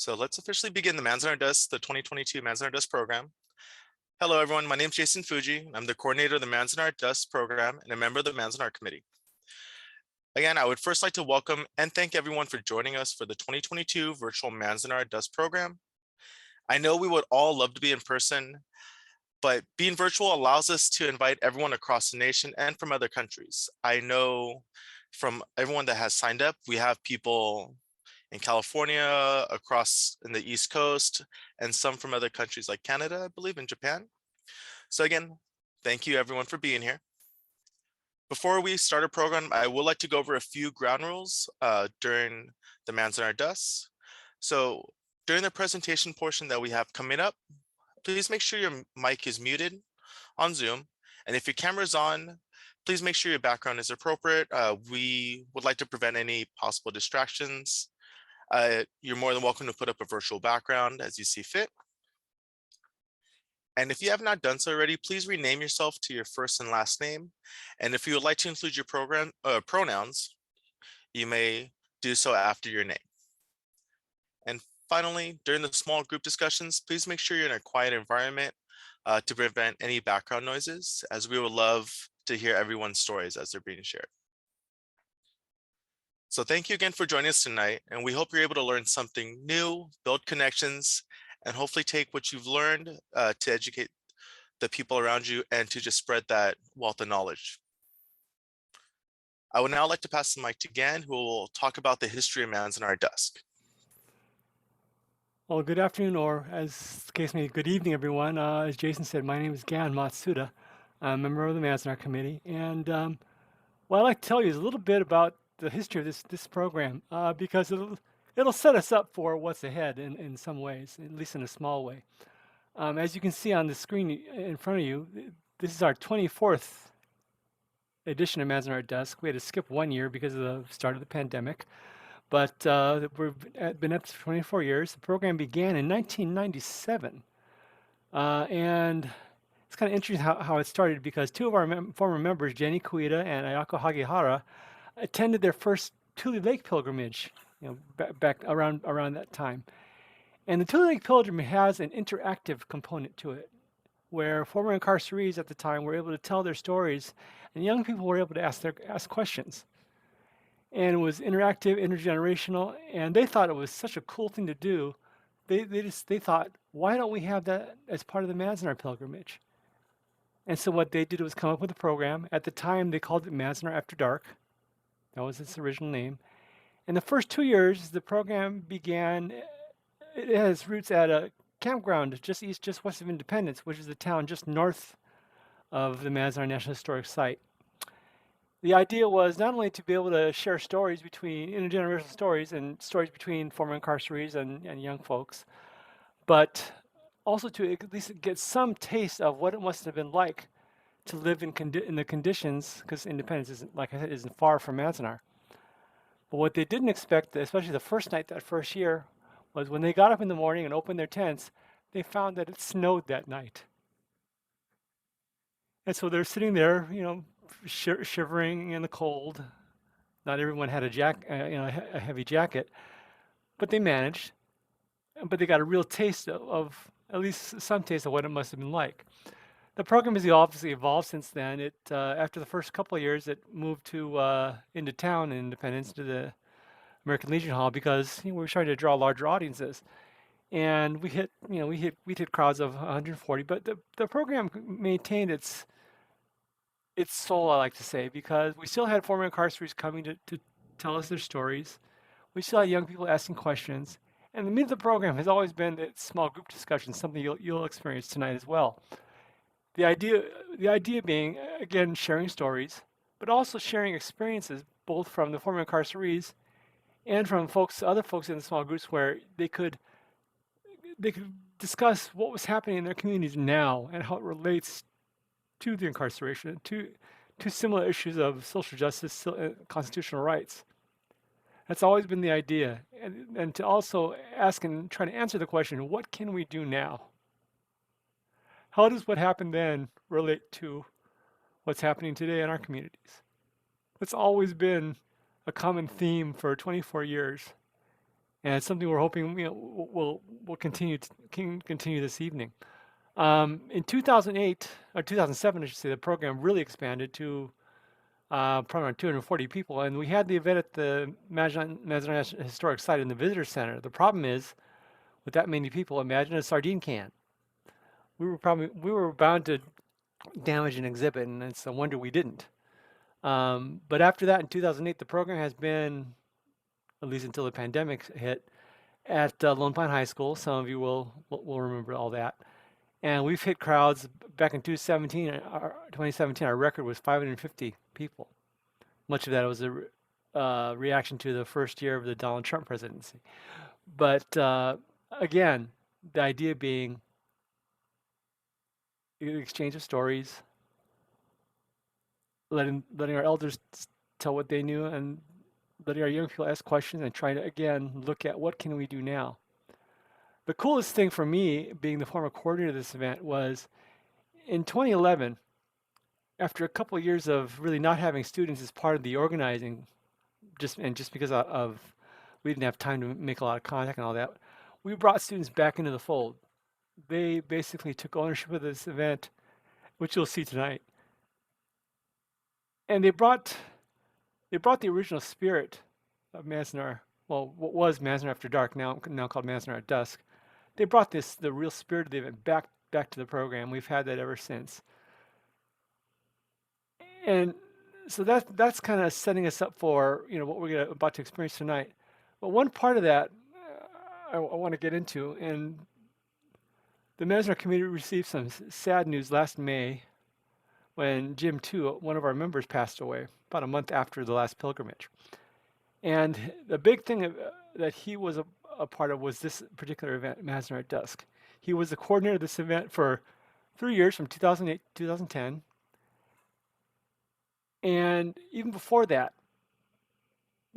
So let's officially begin the Manzanar At Dusk, the 2022 Manzanar At Dusk program. Hello, everyone. My name is Jason Fuji. I'm the coordinator of the Manzanar At Dusk program and a member of the Manzanar committee. Again, I would first like to welcome and thank everyone for joining us for the 2022 virtual Manzanar At Dusk program. I know we would all love to be in person, but being virtual allows us to invite everyone across the nation and from other countries. I know from everyone that has signed up, we have people in California, across in the East Coast, and some from other countries like Canada, I believe, and Japan. So again, thank you everyone for being here. Before we start our program, I would like to go over a few ground rules during the Manzanar At Dusk. So during the presentation portion that we have coming up, please make sure your mic is muted on Zoom. And if your camera is on, please make sure your background is appropriate. We would like to prevent any possible distractions. You're more than welcome to put up a virtual background as you see fit. And if you have not done so already, please rename yourself to your first and last name. And if you would like to include your pronouns, you may do so after your name. And finally, during the small group discussions, please make sure you're in a quiet environment to prevent any background noises, as we would love to hear everyone's stories as they're being shared. So thank you again for joining us tonight, and we hope you're able to learn something new, build connections, and hopefully take what you've learned to educate the people around you and to just spread that wealth of knowledge. I would now like to pass the mic to Gan, who will talk about the history of Manzanar At Dusk. Well, good afternoon, or as the case may be, good evening, everyone. As Jason said, my name is Gan Matsuda. I'm a member of the Manzanar Committee, and what I'd like to tell you is a little bit about the history of this program, because it'll set us up for what's ahead in some ways, at least in a small way. As you can see on the screen in front of you, this is our 24th edition of Manzanar At Dusk. We had to skip 1 year because of the start of the pandemic. But we've been up for 24 years. The program began in 1997. And it's kind of interesting how it started because two of our former members, Jenny Kuida and Ayako Hagihara, attended their first Tule Lake pilgrimage, back around that time. And the Tule Lake pilgrimage has an interactive component to it, where former incarcerees at the time were able to tell their stories, and young people were able to ask questions. And it was interactive, intergenerational, and they thought it was such a cool thing to do. They thought, why don't we have that as part of the Manzanar pilgrimage? And so what they did was come up with a program. At the time, they called it Manzanar After Dark. That was its original name. In the first 2 years, the program began. It has roots at a campground just west of Independence, which is a town just north of the Manzanar National Historic Site. The idea was not only to be able to share stories intergenerational stories and stories between former incarcerees and young folks, but also to at least get some taste of what it must have been like to live in the conditions, because Independence isn't, like I said, isn't far from Manzanar. But what they didn't expect, especially the first night, that first year, was when they got up in the morning and opened their tents, they found that it snowed that night. And so they're sitting there, shivering in the cold. Not everyone had a heavy jacket, but they managed. But they got a real taste of at least some taste of what it must have been like. The program has obviously evolved since then. It after the first couple of years, it moved to into town in Independence to the American Legion Hall because we were trying to draw larger audiences, and we hit crowds of 140. But the program maintained its soul, I like to say, because we still had former incarcerees coming to tell us their stories. We still had young people asking questions. And the meat of the program has always been that small group discussion, something you'll experience tonight as well. The idea being, again, sharing stories, but also sharing experiences, both from the former incarcerees and from other folks in the small groups, where they could discuss what was happening in their communities now and how it relates to the incarceration, to similar issues of social justice, constitutional rights. That's always been the idea. And to also ask and try to answer the question, what can we do now? How does what happened then relate to what's happening today in our communities? That's always been a common theme for 24 years. and it's something we're hoping will continue this evening. In 2008 or 2007, I should say, the program really expanded to probably around 240 people, and we had the event at the Manzanar Historic Site in the Visitor Center. The problem is, with that many people, imagine a sardine can. We were bound to damage an exhibit, and it's a wonder we didn't. But after that, in 2008, the program has been, at least until the pandemic hit, at Lone Pine High School. Some of you will remember all that. And we've hit crowds back in 2017. Our record was 550 people. Much of that was a reaction to the first year of the Donald Trump presidency. But again, the idea being the exchange of stories, letting our elders tell what they knew, and letting our young people ask questions, and trying to again look at what can we do now. The coolest thing for me, being the former coordinator of this event, was in 2011, after a couple of years of really not having students as part of the organizing, just because of we didn't have time to make a lot of contact and all that, we brought students back into the fold. They basically took ownership of this event, which you'll see tonight, and they brought the original spirit of Manzanar. Well, what was Manzanar After Dark, now called Manzanar At Dusk. They brought the real spirit of the event back to the program. We've had that ever since. And so that's kind of setting us up for what we're about to experience tonight. But one part of that I want to get into, and the Manzanar community received some sad news last May when Jim Tu, one of our members, passed away about a month after the last pilgrimage. And the big thing that he was a part of was this particular event, Manzanar At Dusk. He was the coordinator of this event for 3 years, from 2008 to 2010. And even before that,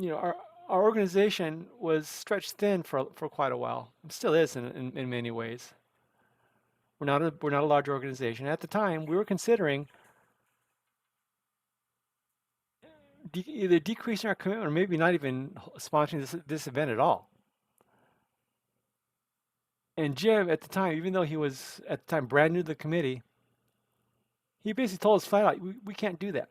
our organization was stretched thin for quite a while. It still is in many ways. We're not a large organization. At the time, we were considering either decreasing our commitment or maybe not even sponsoring this event at all. And Jim, at the time, even though he was at the time brand new to the committee, he basically told us flat out, we can't do that.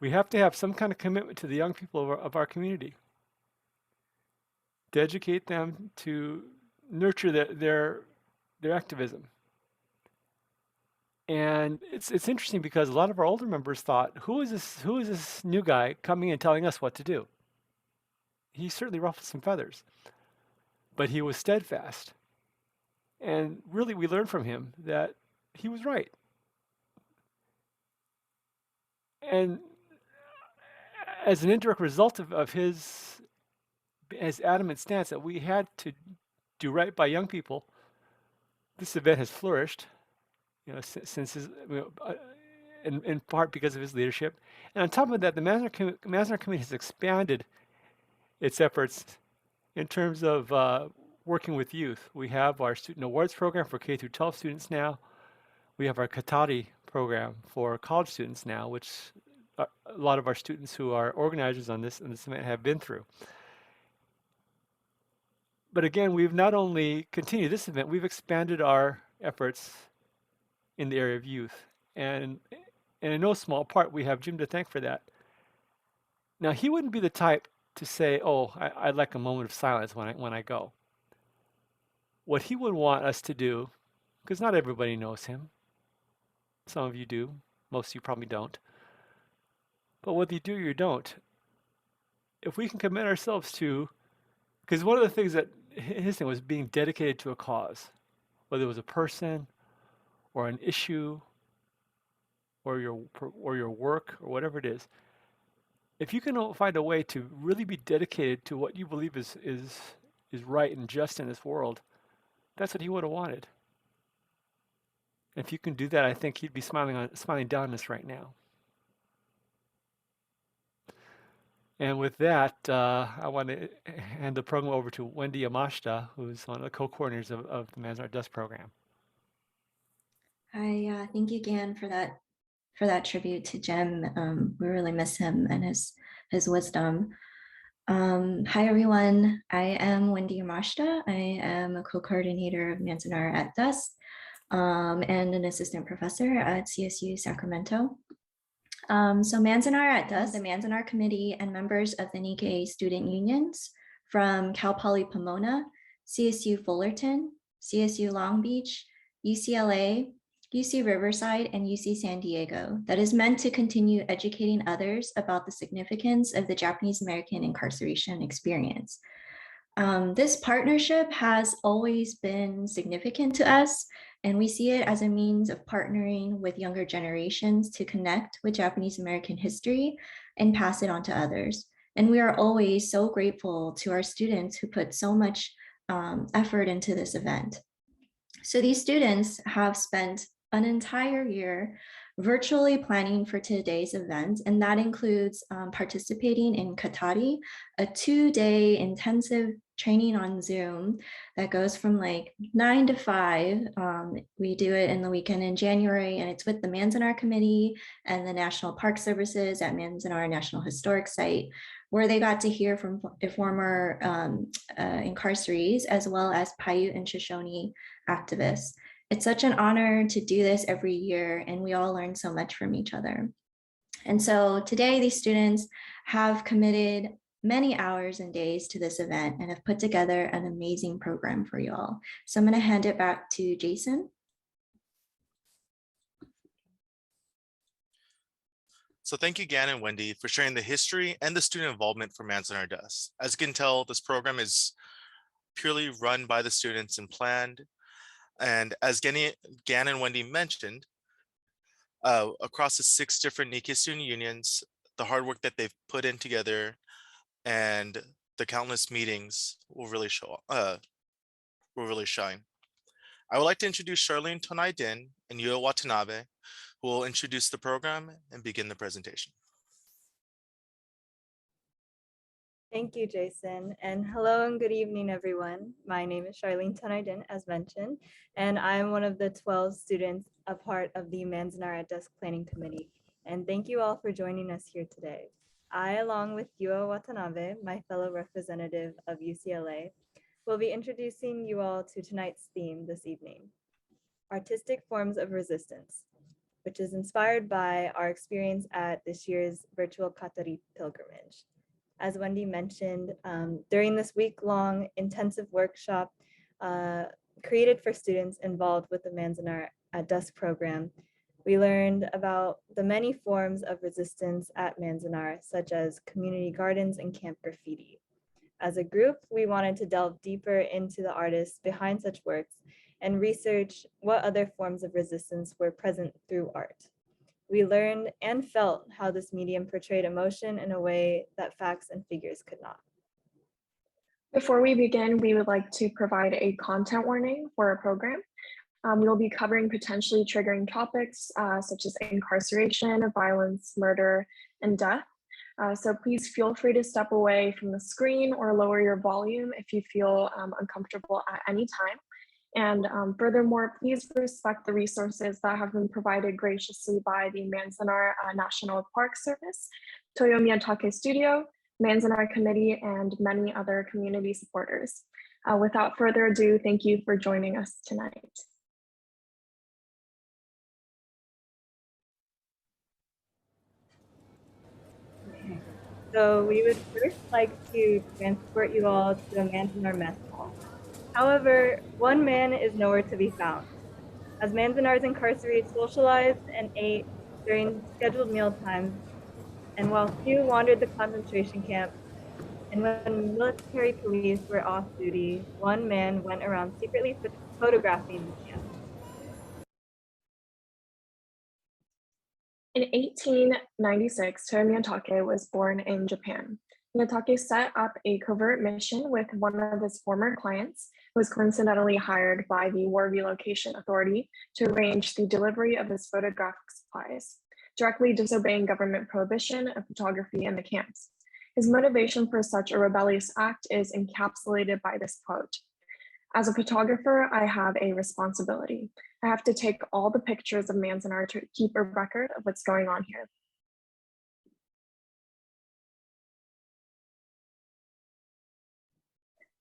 We have to have some kind of commitment to the young people of our community, to educate them, to nurture their activism. And it's interesting because a lot of our older members thought, who is this new guy coming and telling us what to do? He certainly ruffled some feathers, but he was steadfast. And really, we learned from him that he was right. And as an indirect result of his adamant stance that we had to do right by young people, this event has flourished, since his, in part because of his leadership. And on top of that, the Manzanar Committee has expanded its efforts in terms of working with youth. We have our Student Awards program for K through 12 students now. We have our Katari program for college students now, which a lot of our students who are organizers on this event have been through. But again, we've not only continued this event, we've expanded our efforts in the area of youth. And in no small part, we have Jim to thank for that. Now, he wouldn't be the type to say, oh, I'd like a moment of silence when I go. What he would want us to do, because not everybody knows him. Some of you do. Most of you probably don't. But whether you do or you don't, if we can commit ourselves to, because one of the things that his thing was being dedicated to a cause, whether it was a person or an issue or your work or whatever it is, if you can find a way to really be dedicated to what you believe is right and just in this world, that's what he would have wanted. If you can do that, I think he'd be smiling down on us right now. And with that, I want to hand the program over to Wendy Yamashita, who's one of the co-coordinators of the Manzanar At Dusk program. Hi, thank you again for that tribute to Jim. We really miss him and his wisdom. Hi everyone, I am Wendy Yamashita. I am a co-coordinator of Manzanar At Dusk and an assistant professor at CSU Sacramento. So Manzanar At Dusk, the Manzanar Committee and members of the Nikkei student unions from Cal Poly Pomona, CSU Fullerton, CSU Long Beach, UCLA, UC Riverside, and UC San Diego that is meant to continue educating others about the significance of the Japanese American incarceration experience. This partnership has always been significant to us, and we see it as a means of partnering with younger generations to connect with Japanese American history and pass it on to others. And we are always so grateful to our students who put so much effort into this event. So these students have spent an entire year virtually planning for today's event, and that includes participating in Katari, a 2-day intensive training on Zoom that goes from like 9 to 5. We do it in the weekend in January, and it's with the Manzanar Committee and the National Park Services at Manzanar National Historic Site, where they got to hear from former incarcerees as well as Paiute and Shoshone activists. It's such an honor to do this every year, and we all learn so much from each other. And so today, these students have committed many hours and days to this event and have put together an amazing program for you all. So I'm going to hand it back to Jason. So thank you, Gan and Wendy, for sharing the history and the student involvement for Manzanar At Dusk. As you can tell, this program is purely run by the students and planned. And as Gan and Wendy mentioned, across the 6 different Nikkei student unions, the hard work that they've put in together and the countless meetings will really shine. I would like to introduce Charlene Tonai-Din and Yuo Watanabe, who will introduce the program and begin the presentation. Thank you, Jason. And hello and good evening, everyone. My name is Charlene Tonai-Din, as mentioned, and I'm one of the 12 students a part of the Manzanar At Dusk Planning Committee. And thank you all for joining us here today. I, along with Yuo Watanabe, my fellow representative of UCLA, will be introducing you all to tonight's theme this evening, Artistic Forms of Resistance, which is inspired by our experience at this year's virtual Katari pilgrimage. As Wendy mentioned, during this week-long intensive workshop created for students involved with the Manzanar At Dusk program, we learned about the many forms of resistance at Manzanar, such as community gardens and camp graffiti. As a group, we wanted to delve deeper into the artists behind such works and research what other forms of resistance were present through art. We learned and felt how this medium portrayed emotion in a way that facts and figures could not. Before we begin, we would like to provide a content warning for our program. We will be covering potentially triggering topics such as incarceration, violence, murder, and death. So please feel free to step away from the screen or lower your volume if you feel uncomfortable at any time. And furthermore, please respect the resources that have been provided graciously by the Manzanar National Park Service, Toyo Miyatake Studio, Manzanar Committee, and many other community supporters. Without further ado, thank you for joining us tonight. So we would first like to transport you all to a Manzanar mess hall. However, one man is nowhere to be found. As Manzanar's incarcerated socialized and ate during scheduled meal times, and while few wandered the concentration camp, and when military police were off duty, one man went around secretly photographing the camp. In 1896, Toyo Miyatake was born in Japan. Miyatake set up a covert mission with one of his former clients, who was coincidentally hired by the War Relocation Authority to arrange the delivery of his photographic supplies, directly disobeying government prohibition of photography in the camps. His motivation for such a rebellious act is encapsulated by this quote: "As a photographer, I have a responsibility. I have to take all the pictures of Manzanar to keep a record of what's going on here."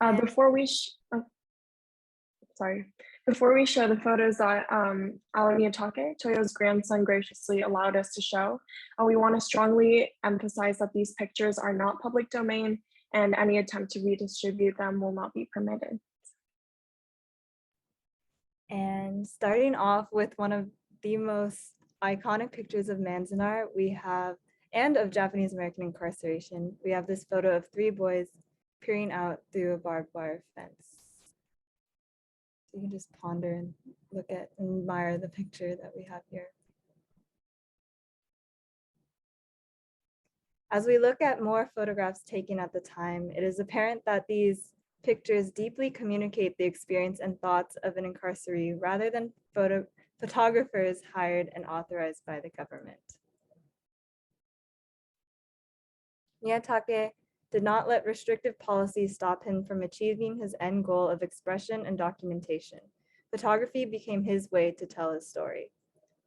Before we before we show the photos that Miyatake, Toyo's grandson, graciously allowed us to show, we want to strongly emphasize that these pictures are not public domain and any attempt to redistribute them will not be permitted. And starting off with one of the most iconic pictures of Manzanar and of Japanese American incarceration, we have this photo of 3 boys peering out through a barbed wire fence. So you can just ponder and look at and admire the picture that we have here. As we look at more photographs taken at the time, it is apparent that these pictures deeply communicate the experience and thoughts of an incarceree rather than photographers hired and authorized by the government. Miyatake did not let restrictive policies stop him from achieving his end goal of expression and documentation. Photography became his way to tell his story.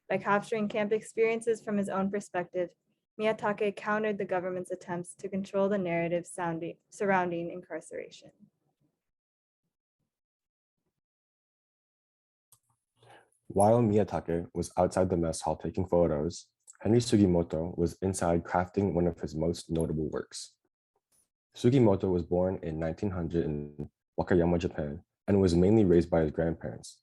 By capturing camp experiences from his own perspective, Miyatake countered the government's attempts to control the narrative surrounding incarceration. While Miyatake was outside the mess hall taking photos, Henry Sugimoto was inside crafting one of his most notable works. Sugimoto was born in 1900 in Wakayama, Japan, and was mainly raised by his grandparents.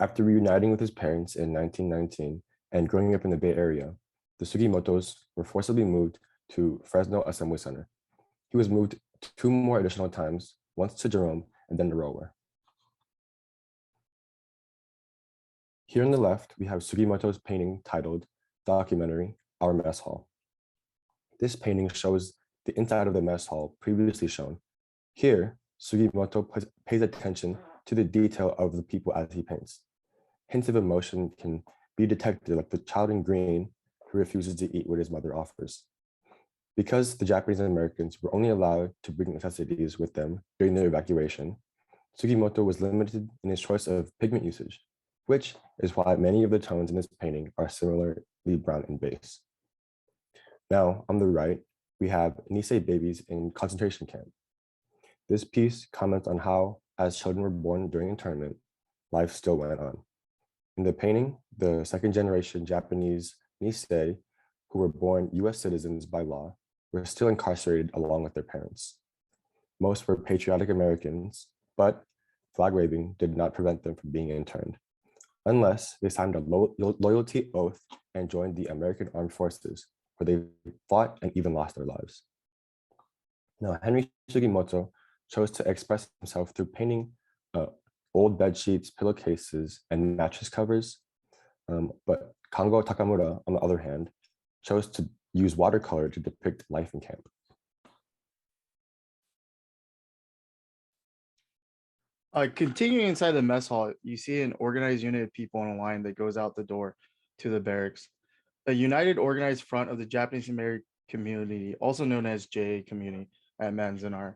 After reuniting with his parents in 1919 and growing up in the Bay Area, the Sugimotos were forcibly moved to Fresno Assembly Center. He was moved 2 more additional times, once to Jerome and then to Rower. Here on the left, we have Sugimoto's painting titled Documentary, Our Mess Hall. This painting shows the inside of the mess hall previously shown. Here, Sugimoto pays attention to the detail of the people as he paints. Hints of emotion can be detected, like the child in green who refuses to eat what his mother offers. Because the Japanese Americans were only allowed to bring necessities with them during their evacuation, Sugimoto was limited in his choice of pigment usage, which is why many of the tones in this painting are similarly brown in base. Now, on the right, we have Nisei babies in concentration camp. This piece comments on how, as children were born during internment, life still went on. In the painting, the 2nd generation Japanese Nisei, who were born US citizens by law, were still incarcerated along with their parents. Most were patriotic Americans, but flag waving did not prevent them from being interned, unless they signed a loyalty oath and joined the American Armed Forces, where they fought and even lost their lives. Now, Henry Sugimoto chose to express himself through painting old bed sheets, pillowcases, and mattress covers. But Kango Takamura, on the other hand, chose to use watercolor to depict life in camp. Continuing inside the mess hall, you see an organized unit of people in a line that goes out the door to the barracks. A united organized front of the Japanese American community, also known as JA community at Manzanar.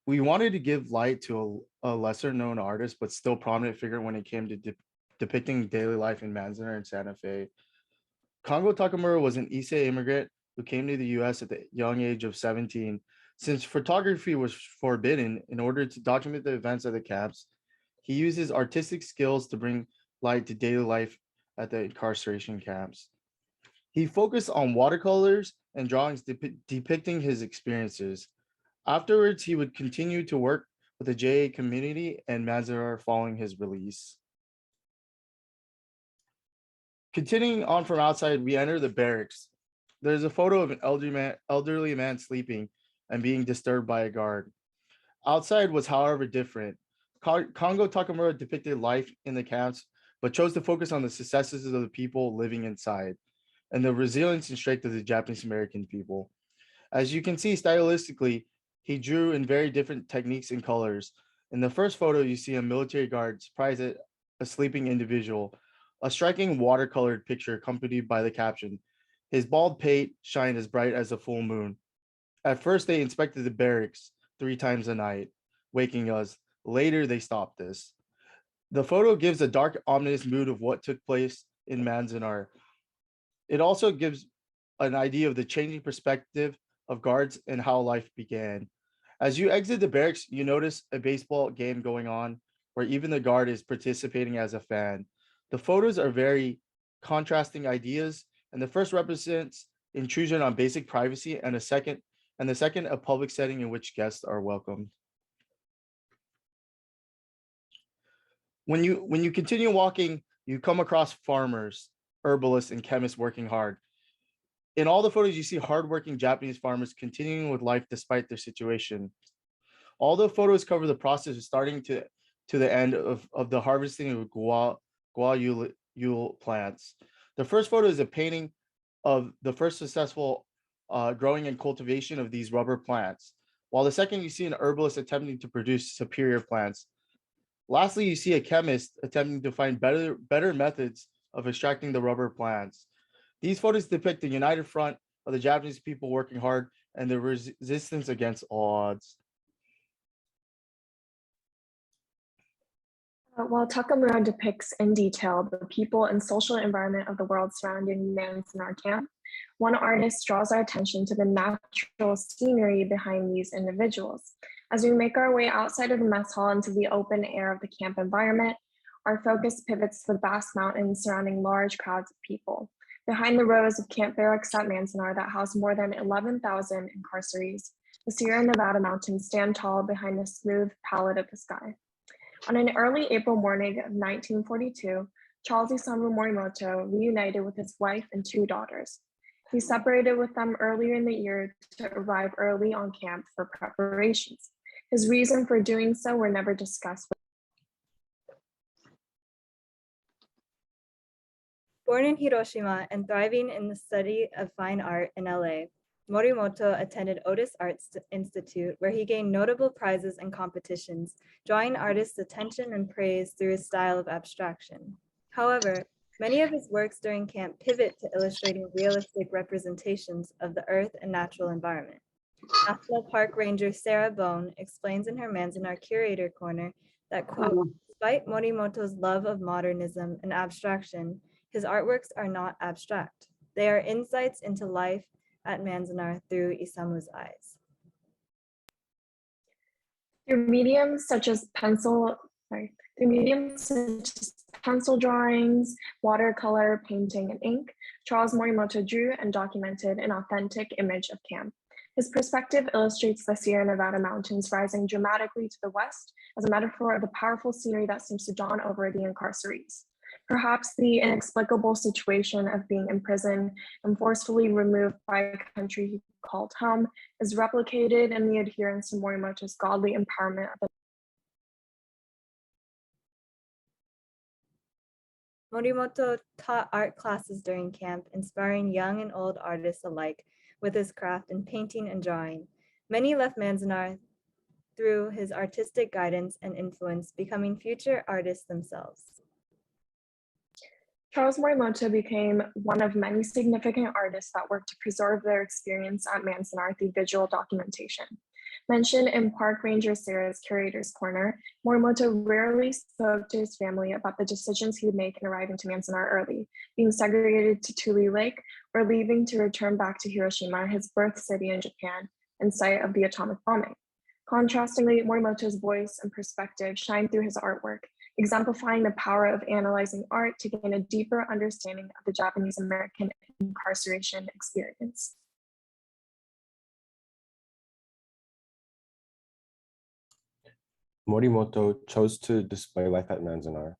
We wanted to give light to a lesser known artist, but still prominent figure when it came to depicting daily life in Manzanar and Santa Fe. Kango Takamura was an Issei immigrant who came to the US at the young age of 17. Since photography was forbidden, in order to document the events of the camps, he used his artistic skills to bring light to daily life at the incarceration camps. He focused on watercolors and drawings depicting his experiences. Afterwards, he would continue to work with the JA community and Manzanar following his release. Continuing on from outside, we enter the barracks. There's a photo of an elderly man sleeping and being disturbed by a guard. Outside was, however, different. Kango Takamura depicted life in the camps, but chose to focus on the successes of the people living inside and the resilience and strength of the Japanese American people. As you can see, stylistically, he drew in very different techniques and colors. In the first photo, you see a military guard surprised at a sleeping individual, a striking watercolored picture accompanied by the caption, "His bald pate shined as bright as a full moon." At first, they inspected the barracks 3 times a night, waking us. Later, they stopped this. The photo gives a dark, ominous mood of what took place in Manzanar. It also gives an idea of the changing perspective of guards and how life began. As you exit the barracks, you notice a baseball game going on where even the guard is participating as a fan. The photos are very contrasting ideas, and the first represents intrusion on basic privacy, and the second a public setting in which guests are welcomed. When you continue walking, you come across farmers, herbalists, and chemists working hard. In all the photos, you see hardworking Japanese farmers continuing with life despite their situation. All the photos cover the process of starting to the end of the harvesting of guayule plants. The first photo is a painting of the first successful growing and cultivation of these rubber plants, while the second you see an herbalist attempting to produce superior plants. Lastly, you see a chemist attempting to find better methods of extracting the rubber plants. These photos depict the united front of the Japanese people working hard and the resistance against all odds. While Takamura depicts in detail the people and social environment of the world surrounding Manzanar camp, one artist draws our attention to the natural scenery behind these individuals. As we make our way outside of the mess hall into the open air of the camp environment, our focus pivots to the vast mountains surrounding large crowds of people. Behind the rows of camp barracks at Manzanar that house more than 11,000 incarcerees, the Sierra Nevada mountains stand tall behind the smooth palette of the sky. On an early April morning of 1942, Charles Isamu Morimoto reunited with his wife and 2 daughters. He separated with them earlier in the year to arrive early on camp for preparations. His reason for doing so were never discussed. Born in Hiroshima and thriving in the study of fine art in LA, Morimoto attended Otis Arts Institute, where he gained notable prizes and competitions, drawing artists' attention and praise through his style of abstraction. However, many of his works during camp pivot to illustrating realistic representations of the earth and natural environment. National Park Ranger Sarah Bone explains in her Manzanar Curator Corner that, quote, despite Morimoto's love of modernism and abstraction, his artworks are not abstract. They are insights into life at Manzanar through Isamu's eyes. Through mediums such as pencil drawings, watercolor, painting, and ink, Charles Morimoto drew and documented an authentic image of camp. His perspective illustrates the Sierra Nevada mountains rising dramatically to the west as a metaphor of the powerful scenery that seems to dawn over the incarcerees. Perhaps the inexplicable situation of being imprisoned and forcefully removed by a country he called home is replicated in the adherence to Morimoto's godly empowerment of the Morimoto taught art classes during camp, inspiring young and old artists alike with his craft in painting and drawing. Many left Manzanar through his artistic guidance and influence, becoming future artists themselves. Charles Morimoto became one of many significant artists that worked to preserve their experience at Manzanar through visual documentation. Mentioned in Park Ranger Sarah's Curator's Corner, Morimoto rarely spoke to his family about the decisions he would make in arriving to Manzanar early, being segregated to Tule Lake, or leaving to return back to Hiroshima, his birth city in Japan, and site of the atomic bombing. Contrastingly, Morimoto's voice and perspective shine through his artwork, exemplifying the power of analyzing art to gain a deeper understanding of the Japanese American incarceration experience. Morimoto chose to display life at Manzanar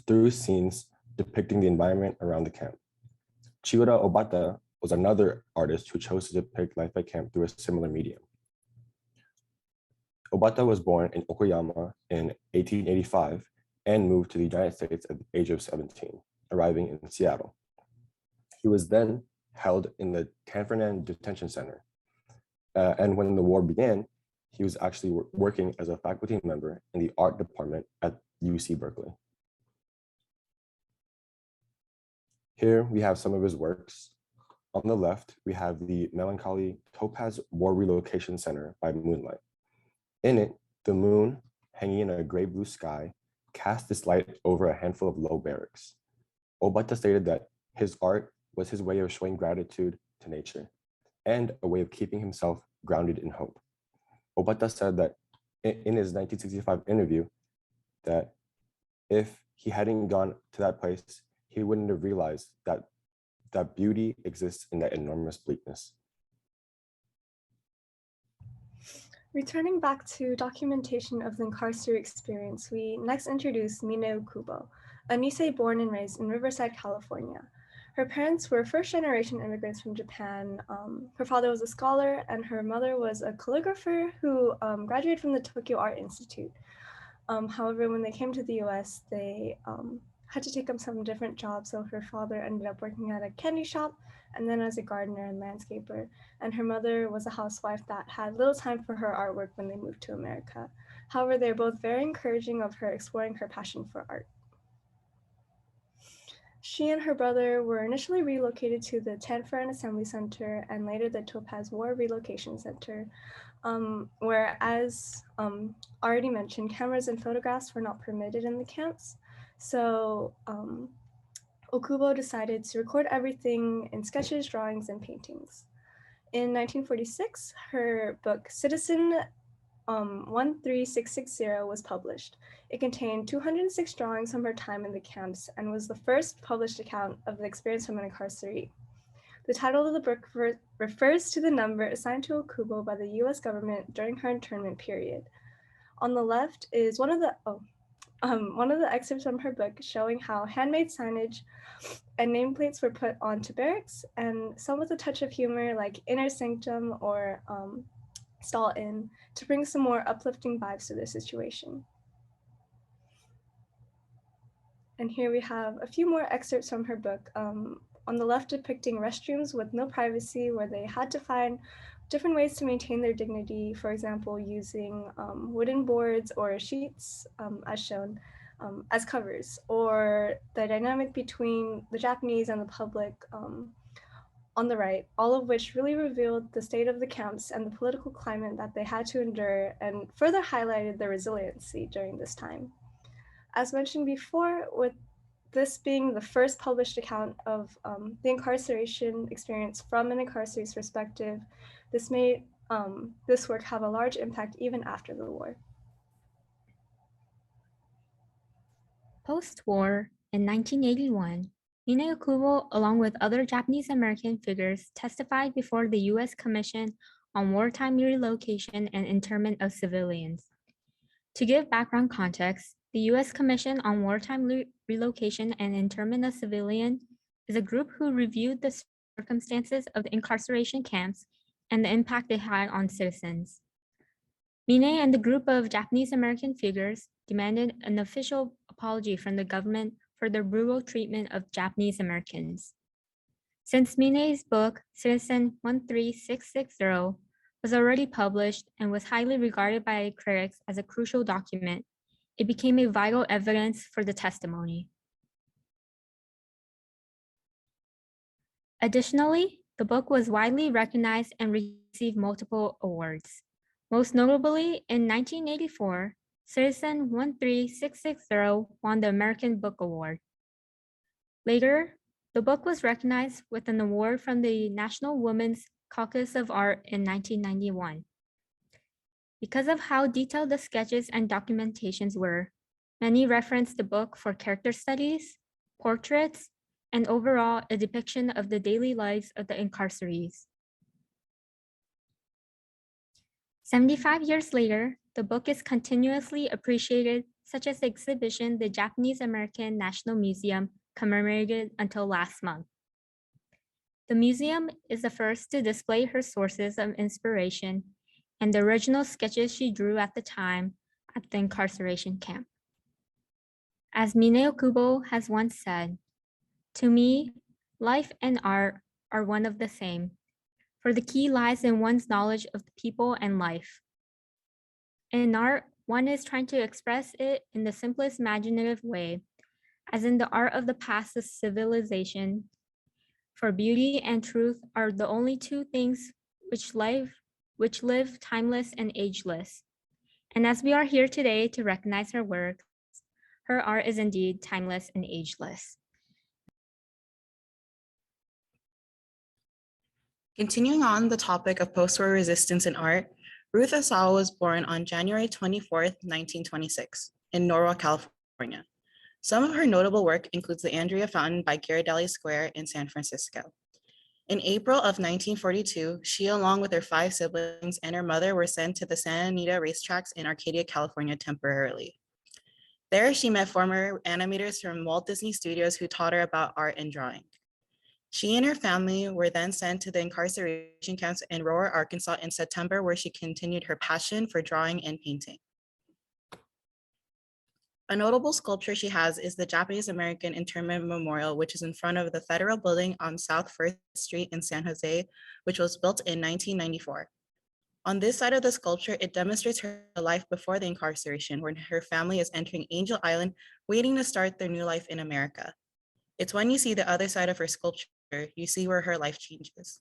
through scenes depicting the environment around the camp. Chiura Obata was another artist who chose to depict life at camp through a similar medium. Obata was born in Okayama in 1885 and moved to the United States at the age of 17, arriving in Seattle. He was then held in the Tanfernan Detention Center. And when the war began, he was actually working as a faculty member in the art department at UC Berkeley. Here we have some of his works. On the left, we have the melancholy Topaz War Relocation Center by Moonlight. In it, the moon, hanging in a gray blue sky, cast its light over a handful of low barracks. Obata stated that his art was his way of showing gratitude to nature, and a way of keeping himself grounded in hope. Obata said that in his 1965 interview that if he hadn't gone to that place, he wouldn't have realized that beauty exists in that enormous bleakness. Returning back to documentation of the incarcerated experience, we next introduce Mineo Kubo, a Nisei born and raised in Riverside, California. Her parents were first-generation immigrants from Japan. Her father was a scholar, and her mother was a calligrapher who graduated from the Tokyo Art Institute. However, when they came to the US, they had to take up some different jobs, so her father ended up working at a candy shop and then as a gardener and landscaper, and her mother was a housewife that had little time for her artwork when they moved to America. However, they're both very encouraging of her exploring her passion for art. She and her brother were initially relocated to the Tanforan Assembly Center and later the Topaz War Relocation Center, where, as already mentioned, cameras and photographs were not permitted in the camps. So Okubo decided to record everything in sketches, drawings, and paintings. In 1946, her book Citizen 13660 was published. It contained 206 drawings from her time in the camps and was the first published account of the experience from an incarceree. The title of the book refers to the number assigned to Okubo by the US government during her internment period. On the left is one of the excerpts from her book showing how handmade signage and nameplates were put onto barracks, and some with a touch of humor like Inner Sanctum or Stall Inn to bring some more uplifting vibes to the situation. And here we have a few more excerpts from her book. On the left, depicting restrooms with no privacy, where they had to find different ways to maintain their dignity, for example, using wooden boards or sheets, as shown, as covers, or the dynamic between the Japanese and the public on the right, all of which really revealed the state of the camps and the political climate that they had to endure and further highlighted their resiliency during this time. As mentioned before, with this being the first published account of the incarceration experience from an incarcerate's perspective, this made this work have a large impact even after the war. Post-war, in 1981, Mineo Kubo, along with other Japanese American figures, testified before the U.S. Commission on Wartime Relocation and Internment of Civilians. To give background context, the U.S. Commission on Wartime Relocation and Internment of Civilians is a group who reviewed the circumstances of the incarceration camps and the impact they had on citizens. Mine and the group of Japanese American figures demanded an official apology from the government for their brutal treatment of Japanese Americans. Since Mine's book, Citizen 13660, was already published and was highly regarded by critics as a crucial document, it became a vital evidence for the testimony. Additionally, the book was widely recognized and received multiple awards. Most notably, in 1984, Citizen 13660 won the American Book Award. Later, the book was recognized with an award from the National Women's Caucus of Art in 1991. Because of how detailed the sketches and documentations were, many referenced the book for character studies, portraits, and overall a depiction of the daily lives of the incarcerees. 75 years later, the book is continuously appreciated, such as the exhibition the Japanese American National Museum commemorated until last month. The museum is the first to display her sources of inspiration and the original sketches she drew at the time at the incarceration camp. As Mineo Kubo has once said, "To me, life and art are one of the same, for the key lies in one's knowledge of the people and life. In art, one is trying to express it in the simplest imaginative way, as in the art of the past of civilization, for beauty and truth are the only two things which live timeless and ageless. And as we are here today to recognize her work, her art is indeed timeless and ageless." Continuing on the topic of post-war resistance in art, Ruth Asawa was born on January 24th, 1926 in Norwalk, California. Some of her notable work includes the Andrea Fountain by Ghirardelli Square in San Francisco. In April of 1942, she, along with her 5 siblings and her mother, were sent to the Santa Anita racetracks in Arcadia, California temporarily. There, she met former animators from Walt Disney Studios who taught her about art and drawing. She and her family were then sent to the incarceration camps in Roar, Arkansas in September, where she continued her passion for drawing and painting. A notable sculpture she has is the Japanese American Internment Memorial, which is in front of the Federal Building on South First Street in San Jose, which was built in 1994. On this side of the sculpture, it demonstrates her life before the incarceration, when her family is entering Angel Island, waiting to start their new life in America. It's when you see the other side of her sculpture, you see where her life changes.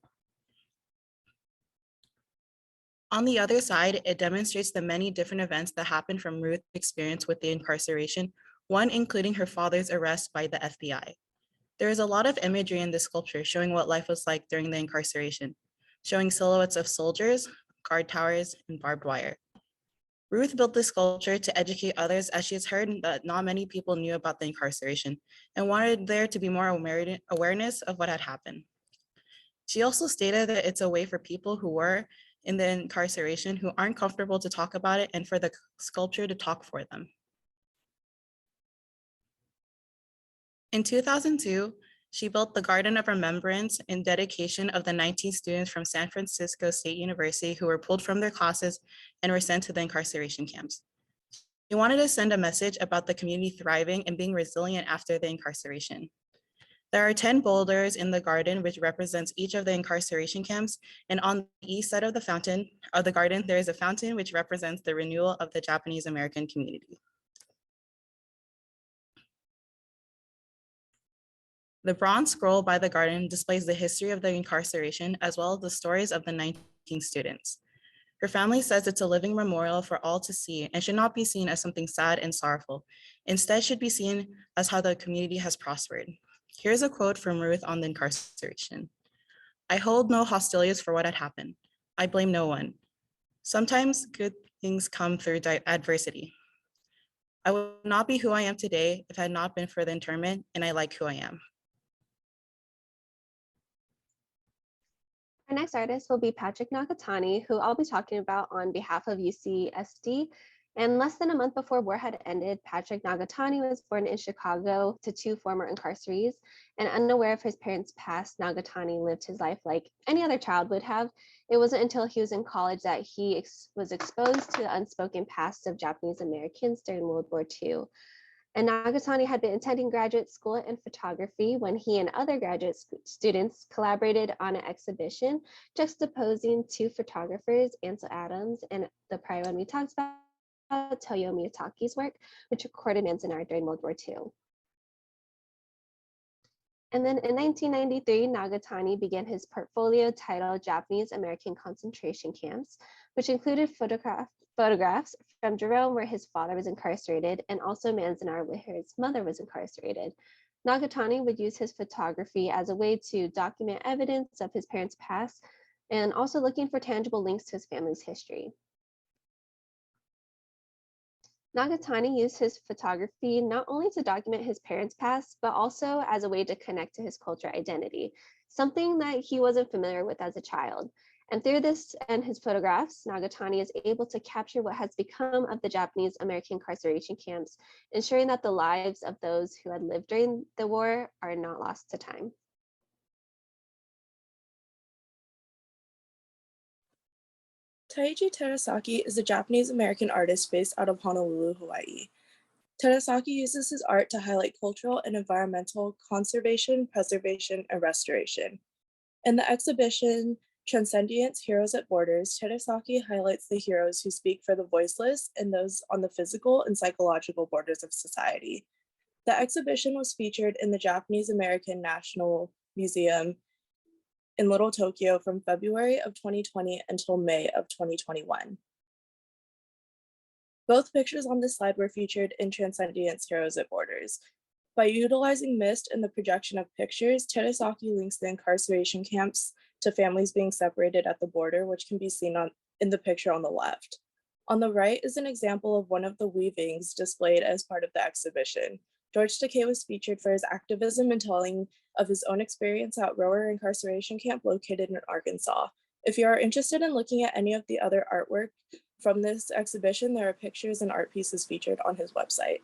On the other side, it demonstrates the many different events that happened from Ruth's experience with the incarceration, one including her father's arrest by the FBI. There is a lot of imagery in this sculpture showing what life was like during the incarceration, showing silhouettes of soldiers, guard towers, and barbed wire. Ruth built this sculpture to educate others, as she has heard that not many people knew about the incarceration and wanted there to be more awareness of what had happened. She also stated that it's a way for people who were in the incarceration who aren't comfortable to talk about it and for the sculpture to talk for them. In 2002, she built the Garden of Remembrance in dedication of the 19 students from San Francisco State University who were pulled from their classes and were sent to the incarceration camps. She wanted to send a message about the community thriving and being resilient after the incarceration. There are 10 boulders in the garden, which represents each of the incarceration camps. And on the east side of the garden, there is a fountain which represents the renewal of the Japanese American community. The bronze scroll by the garden displays the history of the incarceration, as well as the stories of the 19 students. Her family says it's a living memorial for all to see and should not be seen as something sad and sorrowful. Instead, should be seen as how the community has prospered. Here's a quote from Ruth on the incarceration. "I hold no hostilities for what had happened. I blame no one. Sometimes good things come through adversity. I would not be who I am today if it had not been for the internment, and I like who I am." Our next artist will be Patrick Nakatani, who I'll be talking about on behalf of UCSD. And less than a month before war had ended, Patrick Nagatani was born in Chicago to 2 former incarcerees. And unaware of his parents' past, Nagatani lived his life like any other child would have. It wasn't until he was in college that he was exposed to the unspoken past of Japanese Americans during World War II. And Nagatani had been attending graduate school in photography when he and other graduate students collaborated on an exhibition juxtaposing 2 photographers, Ansel Adams and the prior one we talked about, Toyo Miyatake's work, which recorded Manzanar during World War II. And then in 1993, Nagatani began his portfolio titled Japanese American Concentration Camps, which included photographs from Jerome, where his father was incarcerated, and also Manzanar, where his mother was incarcerated. Nagatani would use his photography as a way to document evidence of his parents' past and also looking for tangible links to his family's history. Nagatani used his photography not only to document his parents' past, but also as a way to connect to his cultural identity, something that he wasn't familiar with as a child. And through this and his photographs, Nagatani is able to capture what has become of the Japanese American incarceration camps, ensuring that the lives of those who had lived during the war are not lost to time. Taiji Terasaki is a Japanese-American artist based out of Honolulu, Hawaii. Terasaki uses his art to highlight cultural and environmental conservation, preservation, and restoration. In the exhibition, Transcendence, Heroes at Borders, Terasaki highlights the heroes who speak for the voiceless and those on the physical and psychological borders of society. The exhibition was featured in the Japanese American National Museum in Little Tokyo from February of 2020 until May of 2021. Both pictures on this slide were featured in Transcendence, Heroes at Borders. By utilizing mist and the projection of pictures, Terasaki links the incarceration camps to families being separated at the border, which can be seen in the picture on the left. On the right is an example of one of the weavings displayed as part of the exhibition. George Takei was featured for his activism and telling of his own experience at Rower incarceration camp located in Arkansas. If you are interested in looking at any of the other artwork from this exhibition, there are pictures and art pieces featured on his website.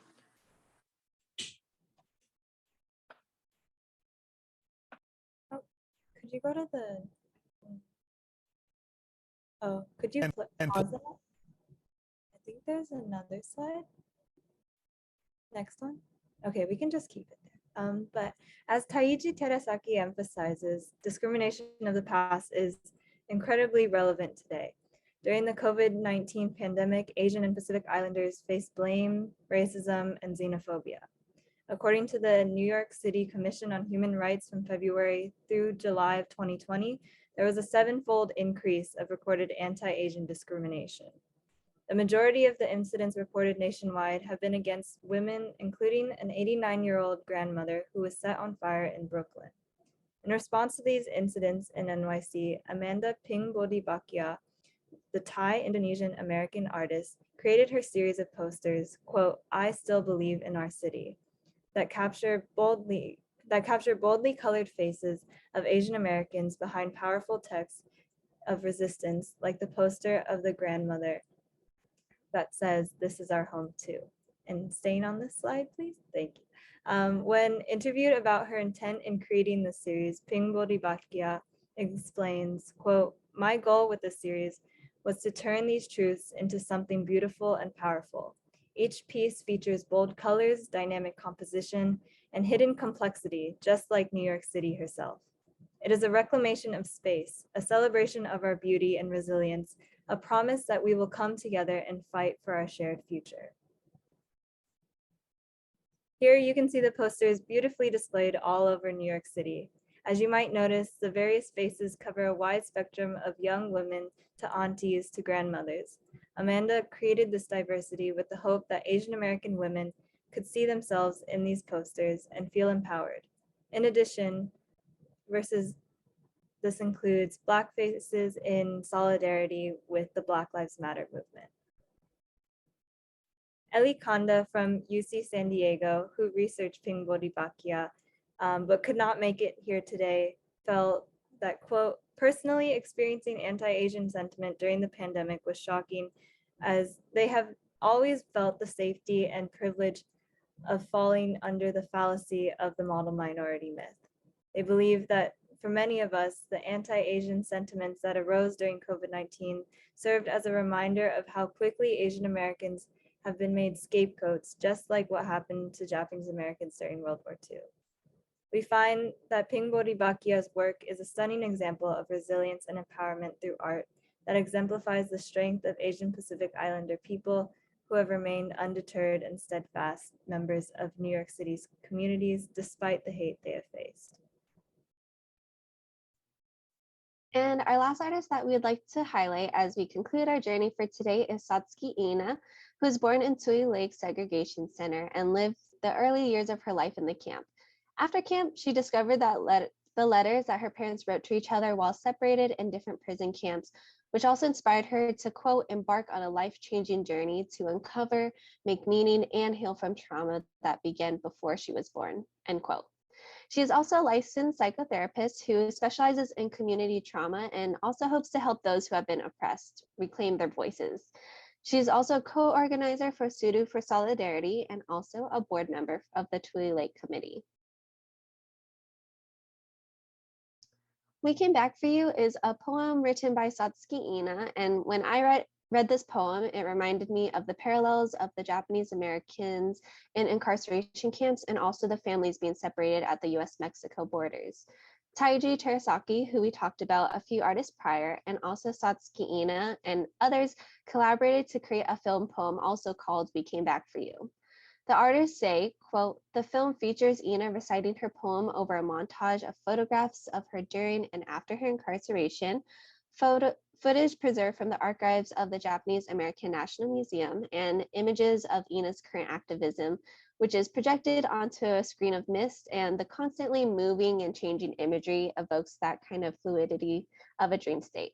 Could you go to the, oh, could you pause that? I think there's another slide. Next one. Okay, we can just keep it there. But as Taiji Terasaki emphasizes, discrimination of the past is incredibly relevant today. During the COVID-19 pandemic, Asian and Pacific Islanders faced blame, racism, and xenophobia. According to the New York City Commission on Human Rights from February through July of 2020, there was a 7-fold increase of recorded anti-Asian discrimination. The majority of the incidents reported nationwide have been against women, including an 89-year-old grandmother who was set on fire in Brooklyn. In response to these incidents in NYC, Amanda Ping Bodhibakia, the Thai Indonesian American artist, created her series of posters, quote, "I still believe in our city," that capture boldly colored faces of Asian Americans behind powerful texts of resistance, like the poster of the grandmother that says, "This is our home too." And staying on this slide, please. Thank you. When interviewed about her intent in creating the series, Ping Bodhibakia explains, quote, "My goal with the series was to turn these truths into something beautiful and powerful. Each piece features bold colors, dynamic composition, and hidden complexity, just like New York City herself. It is a reclamation of space, a celebration of our beauty and resilience, a promise that we will come together and fight for our shared future." Here you can see the posters beautifully displayed all over New York City. As you might notice, the various faces cover a wide spectrum of young women to aunties to grandmothers. Amanda created this diversity with the hope that Asian American women could see themselves in these posters and feel empowered. In addition, this includes Black faces in solidarity with the Black Lives Matter movement. Ellie Kanda from UC San Diego, who researched Ping Bodhibakia, but could not make it here today, felt that, quote, "Personally experiencing anti-Asian sentiment during the pandemic was shocking, as they have always felt the safety and privilege of falling under the fallacy of the model minority myth. They believe that for many of us, the anti-Asian sentiments that arose during COVID-19 served as a reminder of how quickly Asian Americans have been made scapegoats, just like what happened to Japanese Americans during World War II. We find that Ping Bodhibakia's work is a stunning example of resilience and empowerment through art that exemplifies the strength of Asian Pacific Islander people who have remained undeterred and steadfast members of New York City's communities despite the hate they have faced. And our last artist that we would like to highlight as we conclude our journey for today is Satsuki Ina, who was born in Tui Lake Segregation Center and lived the early years of her life in the camp. After camp, she discovered that the letters that her parents wrote to each other while separated in different prison camps, which also inspired her to, quote, "embark on a life-changing journey to uncover, make meaning, and heal from trauma that began before she was born," end quote. She is also a licensed psychotherapist who specializes in community trauma and also hopes to help those who have been oppressed reclaim their voices. She is also a co-organizer for Sudu for Solidarity and also a board member of the Tui Lake Committee. We Came Back for You is a poem written by Satsuki Ina, and when I read this poem, it reminded me of the parallels of the Japanese Americans in incarceration camps and also the families being separated at the US-Mexico borders. Taiji Terasaki, who we talked about a few artists prior, and also Satsuki Ina and others collaborated to create a film poem also called We Came Back for You. The artists say, quote, "The film features Ina reciting her poem over a montage of photographs of her during and after her incarceration, footage preserved from the archives of the Japanese American National Museum, and images of Ina's current activism, which is projected onto a screen of mist, and the constantly moving and changing imagery evokes that kind of fluidity of a dream state.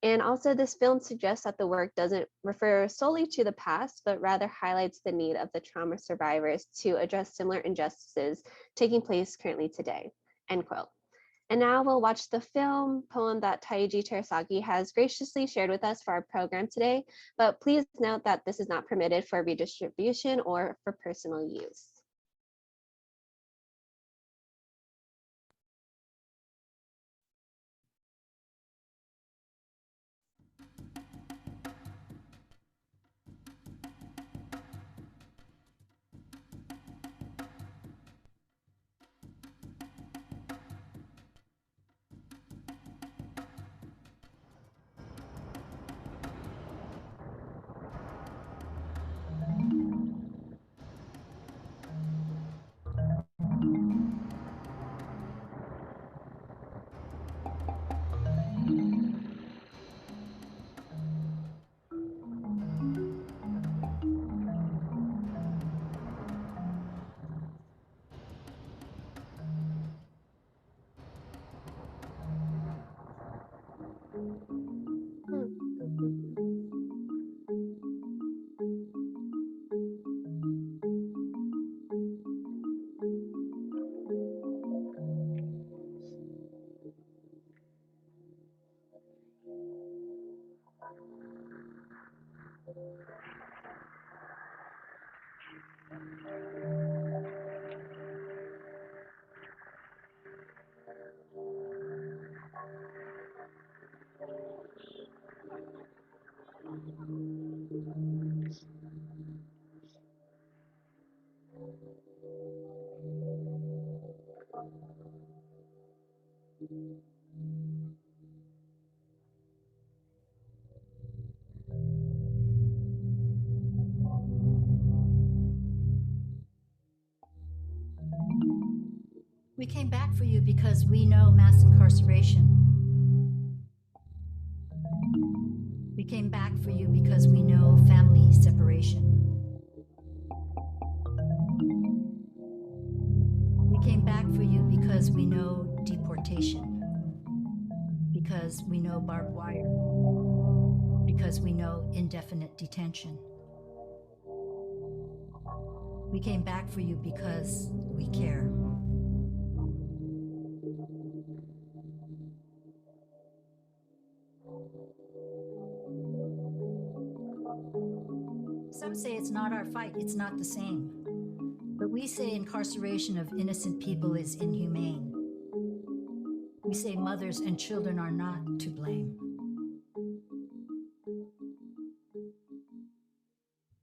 And also, this film suggests that the work doesn't refer solely to the past, but rather highlights the need of the trauma survivors to address similar injustices taking place currently today, end quote. And now we'll watch the film poem that Taiji Terasaki has graciously shared with us for our program today, but please note that this is not permitted for redistribution or for personal use. We came back for you because we know mass incarceration. We came back for you because we know family separation. We came back for you because we know deportation. Because we know barbed wire. Because we know indefinite detention. We came back for you because we care. Some say it's not our fight, it's not the same. But we say incarceration of innocent people is inhumane. We say mothers and children are not to blame.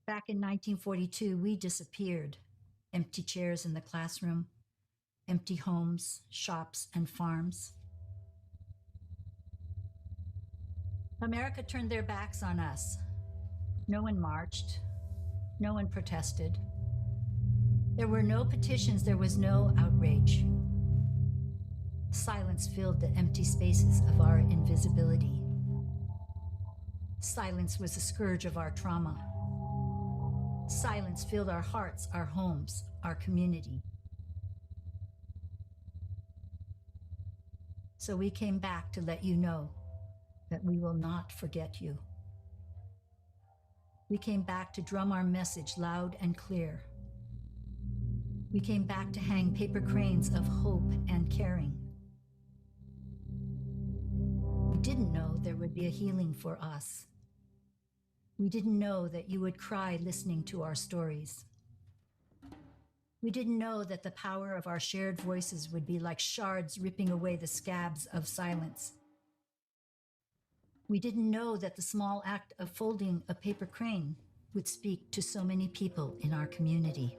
Back in 1942, we disappeared. Empty chairs in the classroom, empty homes, shops, and farms. America turned their backs on us. No one marched. No one protested. There were no petitions. There was no outrage. Silence filled the empty spaces of our invisibility. Silence was the scourge of our trauma. Silence filled our hearts, our homes, our community. So we came back to let you know that we will not forget you. We came back to drum our message loud and clear. We came back to hang paper cranes of hope and caring. We didn't know there would be a healing for us. We didn't know that you would cry listening to our stories. We didn't know that the power of our shared voices would be like shards ripping away the scabs of silence. We didn't know that the small act of folding a paper crane would speak to so many people in our community.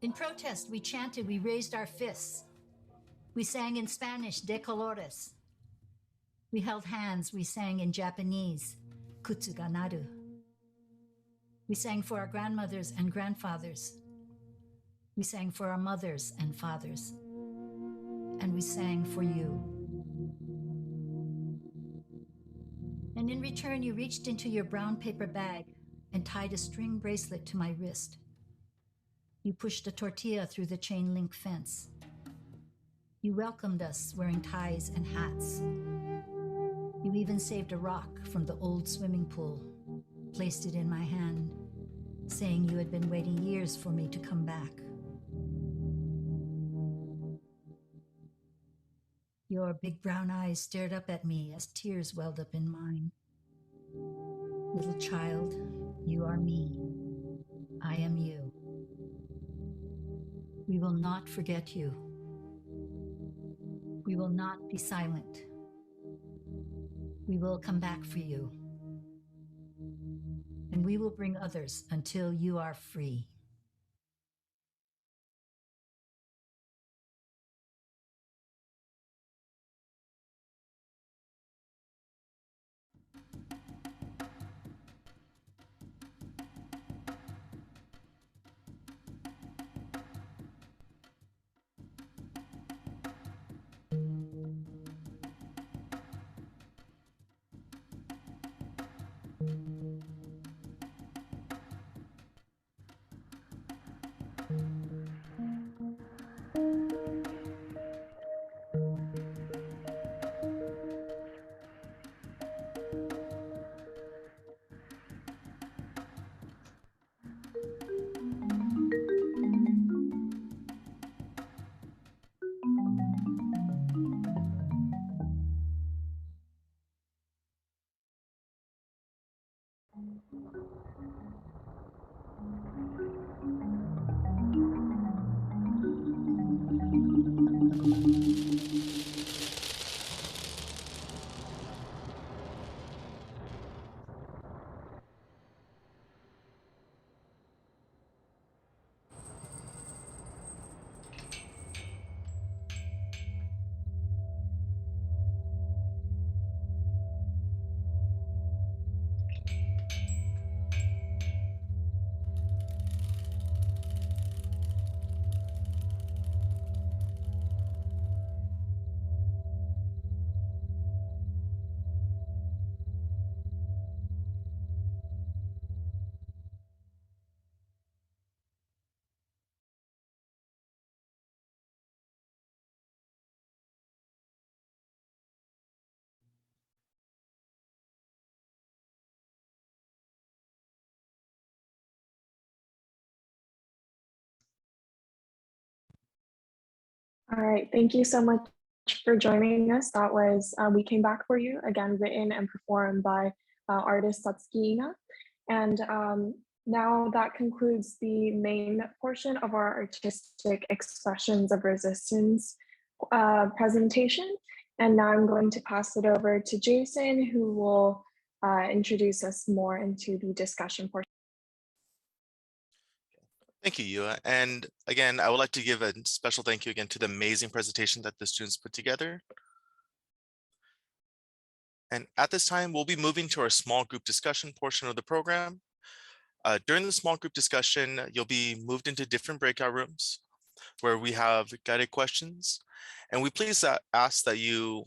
In protest, we chanted, we raised our fists. We sang in Spanish, de colores. We held hands, we sang in Japanese, kutsu ga naru. We sang for our grandmothers and grandfathers. We sang for our mothers and fathers. And we sang for you. And in return, you reached into your brown paper bag and tied a string bracelet to my wrist. You pushed a tortilla through the chain link fence. You welcomed us wearing ties and hats. You even saved a rock from the old swimming pool, placed it in my hand, saying you had been waiting years for me to come back. Your big brown eyes stared up at me as tears welled up in mine. Little child, you are me. I am you. We will not forget you. We will not be silent. We will come back for you. And we will bring others until you are free. All right, thank you so much for joining us. That was We Came Back For You, again written and performed by artist Satsuki Ina. And now that concludes the main portion of our artistic expressions of resistance presentation. And now I'm going to pass it over to Jason, who will introduce us more into the discussion portion. Thank you, Yua. And again, I would like to give a special thank you again to the amazing presentation that the students put together. And at this time, we'll be moving to our small group discussion portion of the program. During the small group discussion, you'll be moved into different breakout rooms where we have guided questions. And we please ask that you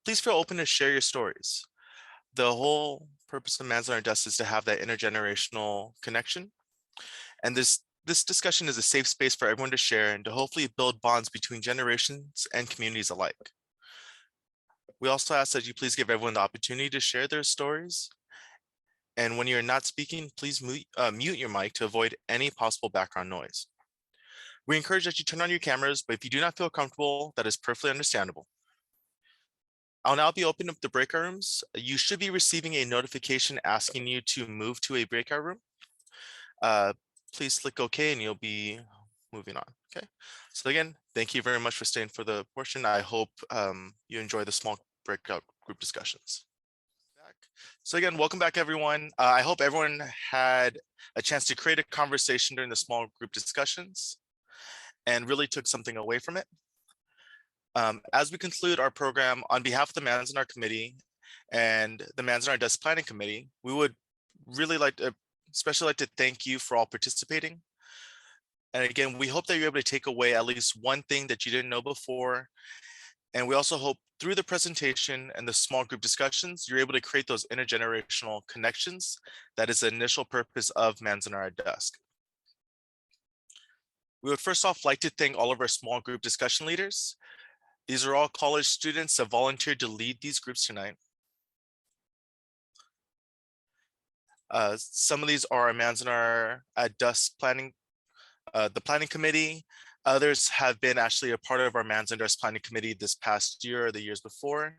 please feel open to share your stories. The whole purpose of Manzanar At Dusk is to have that intergenerational connection. And this discussion is a safe space for everyone to share and to hopefully build bonds between generations and communities alike. We also ask that you please give everyone the opportunity to share their stories. And when you're not speaking, please mute your mic to avoid any possible background noise. We encourage that you turn on your cameras, but if you do not feel comfortable, that is perfectly understandable. I'll now be opening up the breakout rooms. You should be receiving a notification asking you to move to a breakout room. Please click OK and you'll be moving on. Okay. So again, thank you very much for staying for the portion. I hope you enjoy the small breakout group discussions. So again, welcome back, everyone. I hope everyone had a chance to create a conversation during the small group discussions and really took something away from it. As we conclude our program, on behalf of the Manzanar Committee and the Manzanar At Dusk Planning Committee, we would really especially like to thank you for all participating. And again, we hope that you're able to take away at least one thing that you didn't know before And we also hope through the presentation and the small group discussions, you're able to create those intergenerational connections. That is the initial purpose of Manzanar at Dusk. We would first off like to thank all of our small group discussion leaders. These are all college students that volunteered to lead these groups tonight. Some of these are our Manzanar at Dusk planning, the planning committee. Others have been actually a part of our Manzanar Dusk planning committee this past year or the years before.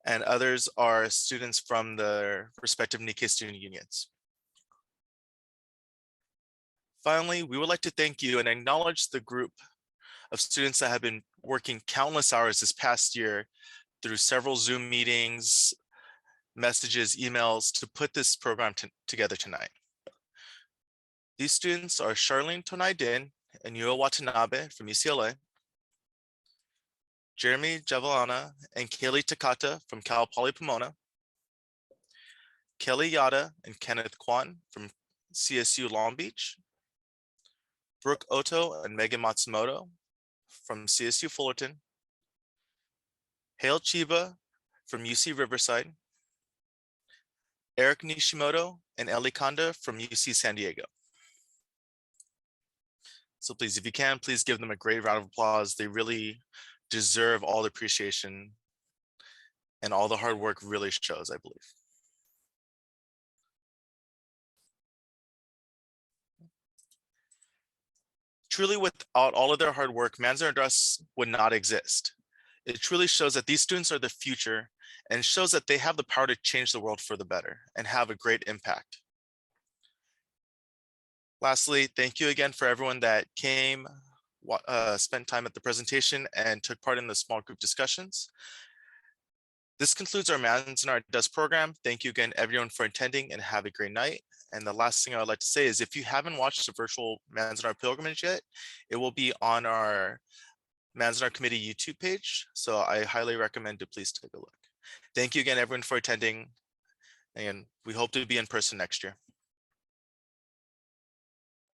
And others are students from the respective Nikkei student unions. Finally, we would like to thank you and acknowledge the group of students that have been working countless hours this past year through several Zoom meetings, messages, emails to put this program together tonight. These students are Charlene Tonai-Din and Yuo Watanabe from UCLA, Jeremy Javelana and Kaylee Takata from Cal Poly Pomona, Kelly Yada and Kenneth Kwan from CSU Long Beach, Brooke Oto and Megan Matsumoto from CSU Fullerton, Hale Chiba from UC Riverside, Eric Nishimoto and Ellie Kanda from UC San Diego. So please, if you can, please give them a great round of applause. They really deserve all the appreciation, and all the hard work really shows, I believe. Truly, without all of their hard work, Manzanar at Dusk would not exist. It truly shows that these students are the future and shows that they have the power to change the world for the better and have a great impact. Lastly, thank you again for everyone that came, spent time at the presentation and took part in the small group discussions. This concludes our Manzanar at Dusk program. Thank you again, everyone, for attending, and have a great night. And the last thing I would like to say is if you haven't watched the virtual Manzanar pilgrimage yet, it will be on our Manzanar Committee YouTube page. So I highly recommend to please take a look. Thank you again, everyone, for attending. And we hope to be in person next year.